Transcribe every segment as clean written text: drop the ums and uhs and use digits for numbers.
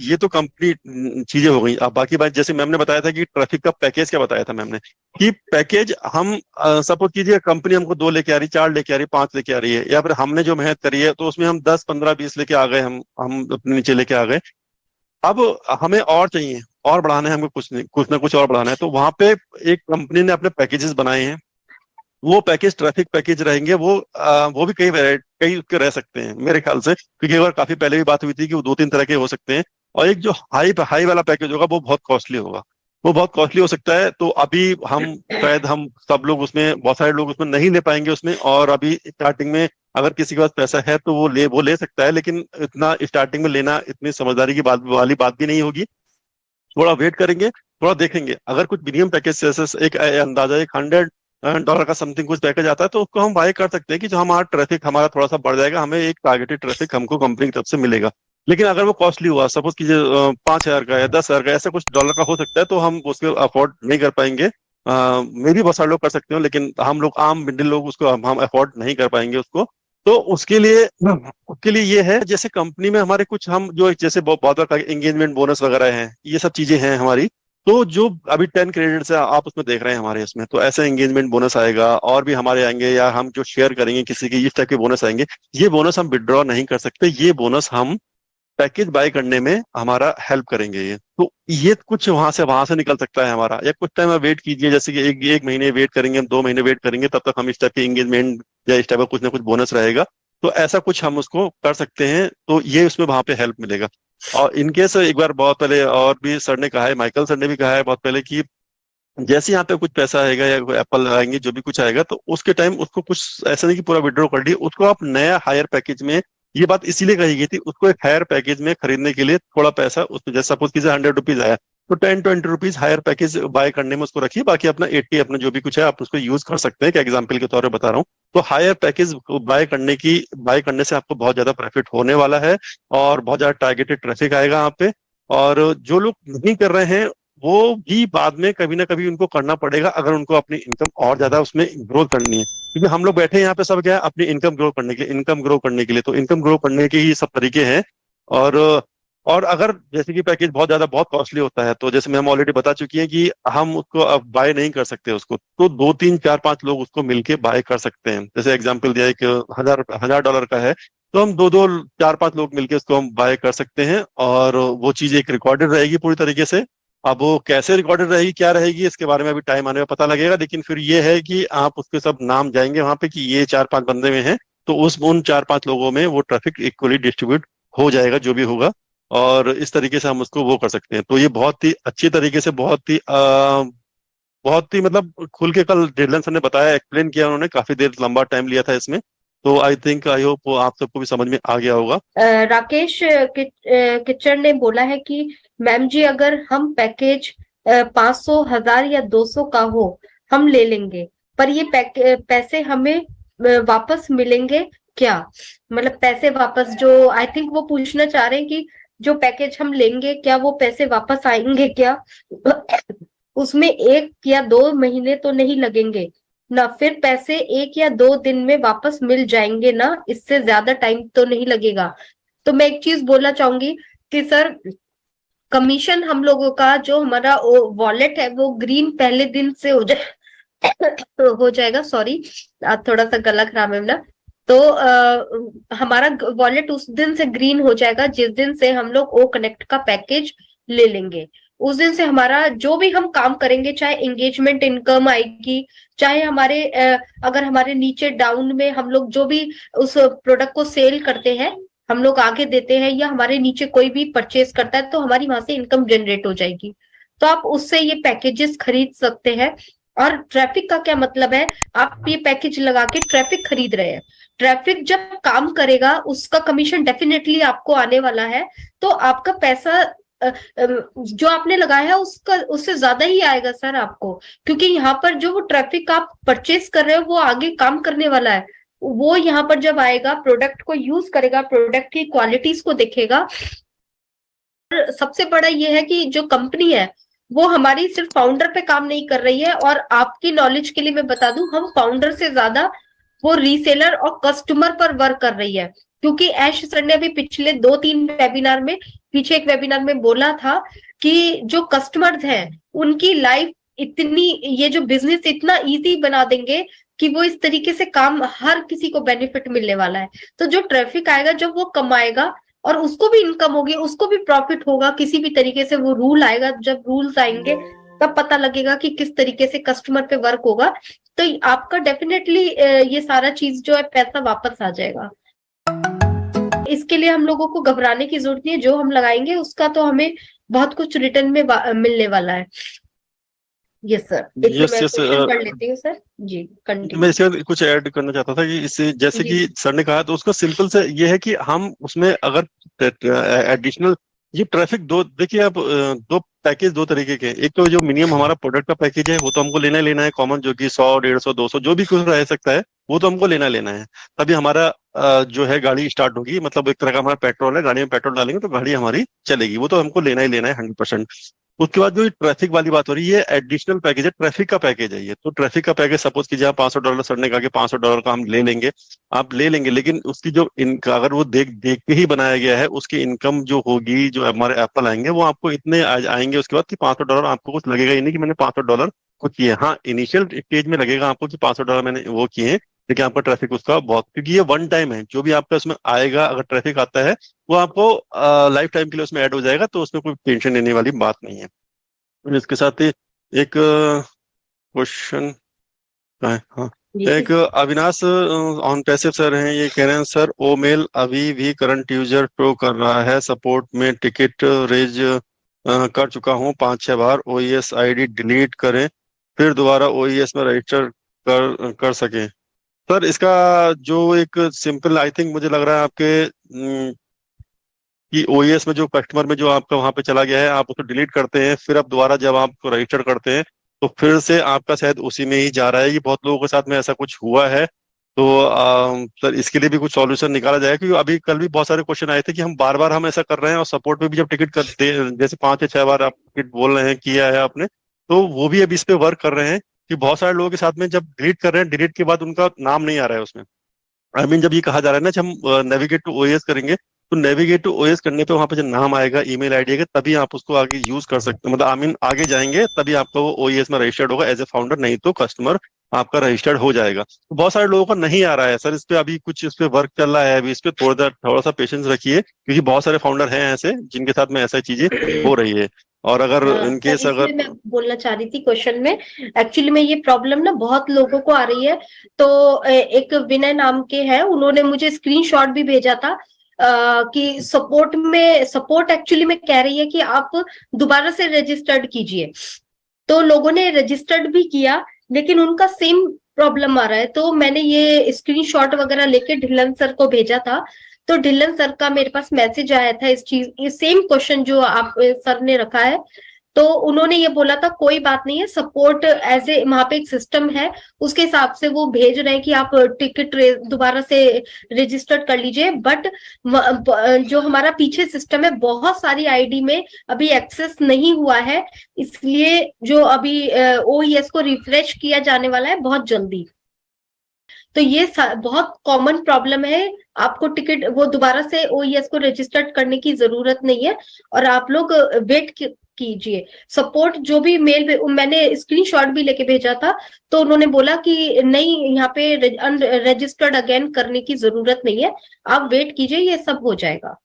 ये तो कंप्लीट चीजें हो गई। अब बाकी बात, जैसे मैम ने बताया था कि ट्रैफिक का पैकेज, क्या बताया था मैम ने कि पैकेज हम सपोज कीजिए कंपनी हमको 2 लेके आ रही, 4 लेके आ रही, 5 लेके आ रही है, या फिर हमने जो मेहनत करी है तो उसमें हम 10, 15, 20 लेके आ गए, हम अपने नीचे लेके आ गए। अब हमें और चाहिए, और बढ़ाना है हमको, कुछ नहीं, कुछ ना कुछ और बढ़ाना है, तो वहां पे एक कंपनी ने अपने पैकेजेस बनाए हैं। वो पैकेज ट्रैफिक पैकेज रहेंगे, वो भी कई वेराइटी, कई उसके रह सकते हैं मेरे ख्याल से, क्योंकि एक बार काफी पहले भी बात हुई थी कि वो 2-3 तरह के हो सकते हैं। और एक जो हाई हाई वाला पैकेज होगा वो बहुत कॉस्टली होगा, वो बहुत कॉस्टली हो सकता है। तो अभी हम शायद हम सब लोग उसमें, बहुत सारे लोग उसमें नहीं ले पाएंगे उसमें। और अभी स्टार्टिंग में अगर किसी के पास पैसा है तो वो ले सकता है, लेकिन इतना स्टार्टिंग में लेना इतनी समझदारी की बात वाली बात भी नहीं होगी। थोड़ा वेट करेंगे, थोड़ा देखेंगे, अगर कुछ प्रीमियम पैकेज जैसे एक अंदाजा एक $100 का समथिंग कुछ पैकेज आता है, तो उसको हम बाय कर सकते हैं कि जो हमारा ट्रैफिक हमारा थोड़ा सा बढ़ जाएगा, हमें एक टारगेटेड ट्रैफिक हमको कंपनी की तरफ से मिलेगा। लेकिन अगर वो कॉस्टली हुआ, सपोज कीजिए 5,000 का या 10,000 का, ऐसा कुछ डॉलर का हो सकता है, तो हम उसको अफोर्ड नहीं कर पाएंगे। मे भी बहुत सारे लोग कर सकते हो, लेकिन हम लोग आम मिडिल लोग उसको हम अफोर्ड नहीं कर पाएंगे उसको। तो उसके लिए ये है, जैसे कंपनी में हमारे कुछ हम जो जैसे बहुत बार एंगेजमेंट बोनस वगैरह हैं, ये सब चीजें हैं हमारी। तो जो अभी 10 क्रेडिट है आप उसमें देख रहे हैं हमारे इसमें, तो ऐसे एंगेजमेंट बोनस आएगा, और भी हमारे आएंगे, या हम जो शेयर करेंगे किसी के, इस टाइप के बोनस आएंगे। ये बोनस हम विड्रॉ नहीं कर सकते, ये बोनस हम पैकेज बाय करने में हमारा हेल्प करेंगे। ये तो ये कुछ वहां से निकल सकता है हमारा, या कुछ टाइम आप वेट कीजिए, जैसे कि एक महीने वेट करेंगे, हम 2 महीने वेट करेंगे, तब तक हम इस टाइप के एंगेजमेंट या इस टाइप का कुछ ना कुछ बोनस रहेगा। तो ऐसा कुछ हम उसको कर सकते हैं, तो ये उसमें वहां पे हेल्प मिलेगा। और इनकेस एक बार बहुत पहले और भी सर ने कहा है, माइकल सर ने भी कहा है बहुत पहले कि जैसे यहाँ पे कुछ पैसा आएगा या एप्पल आएंगे, जो भी कुछ आएगा, तो उसके टाइम उसको कुछ ऐसा नहीं कि पूरा विड्रॉ कर दिए, उसको आप नया हायर पैकेज में, ये बात इसीलिए कही गई थी, उसको एक हायर पैकेज में खरीदने के लिए थोड़ा पैसा उसमें, जैसे सपोज कीजिए ₹100 आया, तो 10-20 रुपीज हायर पैकेज बाय करने में उसको रखिए, बाकी अपना 80 अपना जो भी कुछ है आप उसको यूज कर सकते हैं, कि एग्जाम्पल के तौर पर बता रहा हूँ। तो हायर पैकेज बाय करने से आपको बहुत ज्यादा प्रॉफिट होने वाला है, और बहुत ज्यादा टारगेटेड ट्रैफिक आएगा यहाँ पे। और जो लोग नहीं कर रहे हैं, वो भी बाद में कभी ना कभी उनको करना पड़ेगा, अगर उनको अपनी इनकम और ज्यादा उसमें ग्रोथ करनी है, क्योंकि हम लोग बैठे हैं यहाँ पे सब क्या है, अपनी इनकम ग्रो करने के लिए, इनकम ग्रो करने के लिए, तो इनकम ग्रो करने के ही सब तरीके हैं। और और अगर जैसे कि पैकेज बहुत ज्यादा बहुत कॉस्टली होता है, तो जैसे मैं हम ऑलरेडी बता चुकी हैं कि हम उसको अब बाय नहीं कर सकते उसको, तो 2, 3, 4, 5 लोग उसको मिलके बाय कर सकते हैं। जैसे एग्जाम्पल दिया, एक $1,000 का है, तो हम 2-2, 4-5 लोग मिलके उसको हम बाय कर सकते हैं, और वो चीज एक रिकॉर्डेड रहेगी पूरी तरीके से। अब वो कैसे रिकॉर्डेड रहेगी, क्या रहेगी, इसके बारे में अभी टाइम आने में पता लगेगा, लेकिन फिर ये है कि आप उसके सब नाम जाएंगे वहां पे कि ये 4-5 बंदे में हैं, तो उन 4-5 लोगों में वो ट्रैफिक इक्वली डिस्ट्रीब्यूट हो जाएगा, जो भी होगा। और इस तरीके से हम उसको वो कर सकते हैं। तो ये बहुत ही अच्छी तरीके से, बहुत ही मतलब खुल के कल डेडलन सर ने बताया, एक्सप्लेन किया उन्होंने, काफी देर लंबा टाइम लिया था इसमें। तो आई होप आप सबको भी समझ में आ गया होगा। राकेश किचड़ ने बोला है कि मैम जी, अगर हम पैकेज 500, 1000 या 200 का हो, हम ले लेंगे, पर ये पैसे हमें वापस मिलेंगे क्या? मतलब पैसे वापस, जो आई थिंक वो पूछना चाह रहे हैं कि जो पैकेज हम लेंगे, क्या वो पैसे वापस आएंगे क्या? उसमें 1 या 2 महीने तो नहीं लगेंगे ना? फिर पैसे 1 या 2 दिन में वापस मिल जाएंगे ना? इससे ज्यादा टाइम तो नहीं लगेगा? तो मैं एक चीज बोलना चाहूंगी कि सर, कमीशन हम लोगों का, जो हमारा वॉलेट है, वो ग्रीन पहले दिन से हो जाएगा। सॉरी, थोड़ा सा गला खराब है मेरा। तो हमारा वॉलेट उस दिन से ग्रीन हो जाएगा जिस दिन से हम लोग ओ कनेक्ट का पैकेज ले लेंगे। उस दिन से हमारा जो भी हम काम करेंगे, चाहे एंगेजमेंट इनकम आएगी, चाहे हमारे अगर हमारे नीचे डाउन में हम लोग जो भी उस प्रोडक्ट को सेल करते हैं, हम लोग आगे देते हैं, या हमारे नीचे कोई भी परचेज करता है, तो हमारी वहां से इनकम जनरेट हो जाएगी। तो आप उससे ये पैकेजेस खरीद सकते हैं। और ट्रैफिक का क्या मतलब है? आप ये पैकेज लगा के ट्रैफिक खरीद रहे हैं, ट्रैफिक जब काम करेगा उसका कमीशन डेफिनेटली आपको आने वाला है। तो आपका पैसा जो आपने लगाया है उसका, उससे ज्यादा ही आएगा सर आपको, क्योंकि यहाँ पर जो वो ट्रैफिक आप परचेज कर रहे हो वो आगे काम करने वाला है। वो यहाँ पर जब आएगा, प्रोडक्ट को यूज करेगा, प्रोडक्ट की क्वालिटीज को देखेगा। सबसे बड़ा ये है कि जो कंपनी है वो हमारी सिर्फ फाउंडर पे काम नहीं कर रही है। और आपकी नॉलेज के लिए मैं बता दूं, हम फाउंडर से ज्यादा वो रीसेलर और कस्टमर पर वर्क कर रही है। क्योंकि ऐश सर ने अभी पिछले 2-3 वेबिनार में पीछे एक वेबिनार में बोला था कि जो कस्टमर्स हैं उनकी लाइफ इतनी, ये जो बिजनेस इतना इजी बना देंगे कि वो इस तरीके से काम, हर किसी को बेनिफिट मिलने वाला है। तो जो ट्रैफिक आएगा, जब वो कमाएगा और उसको भी इनकम होगी, उसको भी प्रॉफिट होगा, किसी भी तरीके से वो रूल आएगा, जब रूल्स आएंगे तब पता लगेगा कि किस तरीके से कस्टमर पे वर्क होगा। तो आपका डेफिनेटली ये सारा चीज जो है पैसा वापस आ जाएगा। इसके लिए हम लोगों को घबराने की जरूरत नहीं है, जो हम लगाएंगे उसका तो हमें बहुत कुछ रिटर्न में मिलने वाला है। यस सर, इसलिए यस मैं यस क्वेश्चन पढ़ लेती हूँ सर जी, मैं कंटिन्यू। इसके कुछ ऐड करना चाहता था कि इससे जैसे जी कि सर ने कहा, तो उसका सिंपल से ये है कि हम उसमें अगर एडिशनल ये ट्रैफिक, दो देखिए आप, दो पैकेज दो तरीके के हैं। एक तो जो मिनिमम हमारा प्रोडक्ट का पैकेज है वो तो हमको लेना ही लेना है, कॉमन, जो कि 100, 150, 200 जो भी कुछ रह सकता है वो तो हमको लेना लेना है। तभी हमारा जो है गाड़ी स्टार्ट होगी, मतलब एक तरह का हमारा पेट्रोल है, गाड़ी में पेट्रोल डालेंगे तो गाड़ी हमारी चलेगी, वो तो हमको लेना ही लेना है 100%। उसके बाद जो ट्रैफिक वाली बात हो रही है, एडिशनल पैकेज है, ट्रैफिक का पैकेज है ये। तो ट्रैफिक का पैकेज सपोज कीजिए आप $500 सर ने कहा कि $500 का हम ले लेंगे, आप ले लेंगे, लेकिन उसकी जो अगर वो देख देख के ही बनाया गया है, उसकी इनकम जो होगी, जो हमारे एप्पल आएंगे वो आपको इतने आएंगे उसके बाद कि $500 आपको कुछ लगेगा ही नहीं कि मैंने $500 कुछ किए। हाँ, इनिशियल स्टेज में लगेगा आपको कि $500 मैंने वो किए, लेकिन आपका ट्रैफिक उसका बहुत, क्योंकि ये वन टाइम है, जो भी आपका उसमें आएगा अगर ट्रैफिक आता है वो आपको लाइफ टाइम के लिए उसमें ऐड हो जाएगा, तो उसमें कोई टेंशन लेने वाली बात नहीं है। और इसके साथ ही एक क्वेश्चन है, हाँ, जी एक अविनाश ऑन पैसिव सर हैं, ये कह रहे हैं सर ओ मेल अभी भी करंट यूजर शो कर रहा है, सपोर्ट में टिकट रेज कर चुका हूँ 5-6 बार, ओईएस आईडी डिलीट करें फिर दोबारा ओईएस में रजिस्टर कर सकें। सर इसका जो एक सिंपल, आई थिंक मुझे लग रहा है आपके कि ओईएस में जो कस्टमर में जो आपका वहां पे चला गया है, आप उसको डिलीट करते हैं, फिर आप दोबारा जब आप रजिस्टर करते हैं तो फिर से आपका शायद उसी में ही जा रहा है। ये बहुत लोगों के साथ में ऐसा कुछ हुआ है। तो सर इसके लिए भी कुछ सॉल्यूशन निकाला जाए, क्योंकि अभी कल भी बहुत सारे क्वेश्चन आए थे कि हम बार बार हम ऐसा कर रहे हैं, और सपोर्ट में भी जब टिकट जैसे 5 या 6 बार आप टिकट बोल रहे हैं किया है आपने, तो वो भी अभी इस पे वर्क कर रहे हैं कि बहुत सारे लोगों के साथ में जब डिलीट कर रहे हैं, डिलीट के बाद उनका नाम नहीं आ रहा है उसमें। जब ये कहा जा रहा है ना कि हम नेविगेट टू ओएस करेंगे, तो नेविगेट टू ओएस करने पे वहां पे जब नाम आएगा, ईमेल आईडी आएगा, तभी आप उसको आगे यूज कर सकते हैं, मतलब आगे जाएंगे तभी आपका वो ओएस में रजिस्टर्ड होगा एज ए फाउंडर, नहीं तो कस्टमर आपका रजिस्टर्ड हो जाएगा। तो बहुत सारे लोगों का नहीं आ रहा है सर, इस पे अभी कुछ इस पे वर्क चल रहा है, अभी इस पे थोड़ा सा पेशेंस रखिए, क्योंकि बहुत सारे फाउंडर हैं ऐसे जिनके साथ में ऐसा चीजें हो रही है। और अगर हाँ सर, इनकेस इसमें अगर मैं बोलना चाह रही थी क्वेश्चन में, एक्चुअली में ये प्रॉब्लम ना बहुत लोगों को आ रही है। तो एक विनय नाम के हैं, उन्होंने मुझे स्क्रीनशॉट भी भेजा था कि सपोर्ट एक्चुअली में कह रही है कि आप दोबारा से रजिस्टर्ड कीजिए। तो लोगों ने रजिस्टर्ड भी किया, लेकिन उनका सेम प्रॉब्लम आ रहा है। तो मैंने ये स्क्रीनशॉट वगैरह लेके ढिल्लन सर को भेजा था, तो ढिल्लन सर का मेरे पास मैसेज आया था इस सेम क्वेश्चन जो आप सर ने रखा है। तो उन्होंने ये बोला था कोई बात नहीं है, सपोर्ट एज ए वहां पे एक सिस्टम है, उसके हिसाब से वो भेज रहे हैं कि आप टिकट दोबारा से रजिस्टर्ड कर लीजिए। बट जो हमारा पीछे सिस्टम है, बहुत सारी आईडी में अभी एक्सेस नहीं हुआ है, इसलिए जो अभी ओईएस को रिफ्रेश किया जाने वाला है बहुत जल्दी। तो ये बहुत कॉमन प्रॉब्लम है, आपको टिकट वो दोबारा से ओईएस को रजिस्टर्ड करने की जरूरत नहीं है, और आप लोग वेट कीजिए। सपोर्ट जो भी मेल मैंने स्क्रीनशॉट भी लेके भेजा था, तो उन्होंने बोला कि नहीं, यहाँ पे रजिस्टर्ड अगेन करने की जरूरत नहीं है, आप वेट कीजिए, ये सब हो जाएगा।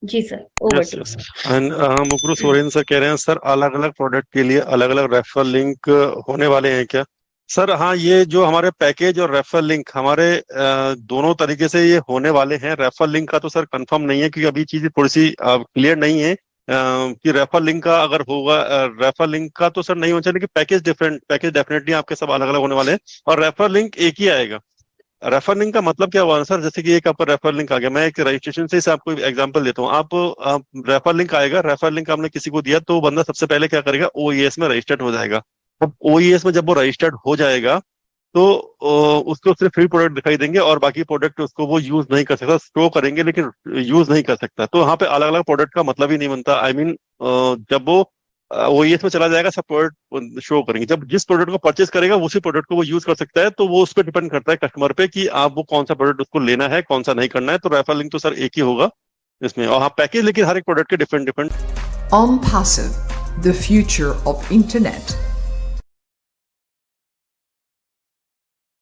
जी sir, over yes too. Yes. And Mukru Soren sir कह रहे हैं सर अलग अलग प्रोडक्ट के लिए अलग अलग रेफरल लिंक होने वाले हैं क्या? सर हाँ, ये जो हमारे पैकेज और रेफरल लिंक हमारे दोनों तरीके से ये होने वाले हैं। रेफरल लिंक का तो सर कंफर्म नहीं है, क्योंकि अभी चीजें थोड़ी सी क्लियर नहीं है कि रेफरल लिंक का अगर होगा। रेफरल लिंक का तो सर नहीं होना चाहिए, लेकिन पैकेज डेफिनेटली आपके सब अलग अलग होने वाले हैं, और रेफरल लिंक एक ही आएगा। रेफर लिंक का मतलब क्या हुआ सर, जैसे कि एक आपका रेफर लिंक आ गया, मैं एक रजिस्ट्रेशन से आपको एग्जांपल देता हूँ। आप रेफर लिंक आएगा, रेफर लिंक आपने किसी को दिया, तो बंदा सबसे पहले क्या करेगा, ओईएस में रजिस्टर्ड हो जाएगा। अब ओईएस में जब वो रजिस्टर्ड हो जाएगा तो उसको सिर्फ फ्री प्रोडक्ट दिखाई देंगे, और बाकी प्रोडक्ट उसको वो यूज नहीं कर सकता, स्टोर करेंगे लेकिन यूज नहीं कर सकता। तो वहाँ पे अलग अलग प्रोडक्ट का मतलब ही नहीं बनता। आई मीन जब वो ओईएस में चला जाएगा, सब प्रोडक्ट शो करेंगे, जब जिस प्रोडक्ट को परचेस करेगा उसी प्रोडक्ट को वो यूज कर सकता है। तो वो उस पर डिपेंड करता है कस्टमर पे कि आप वो कौन सा प्रोडक्ट उसको लेना है, कौन सा नहीं करना है। तो रेफर लिंक तो सर एक ही होगा, इसमें। और हाँ, पैकेज लेकिन हर एक प्रोडक्ट के different different. On Passive, the future of internet.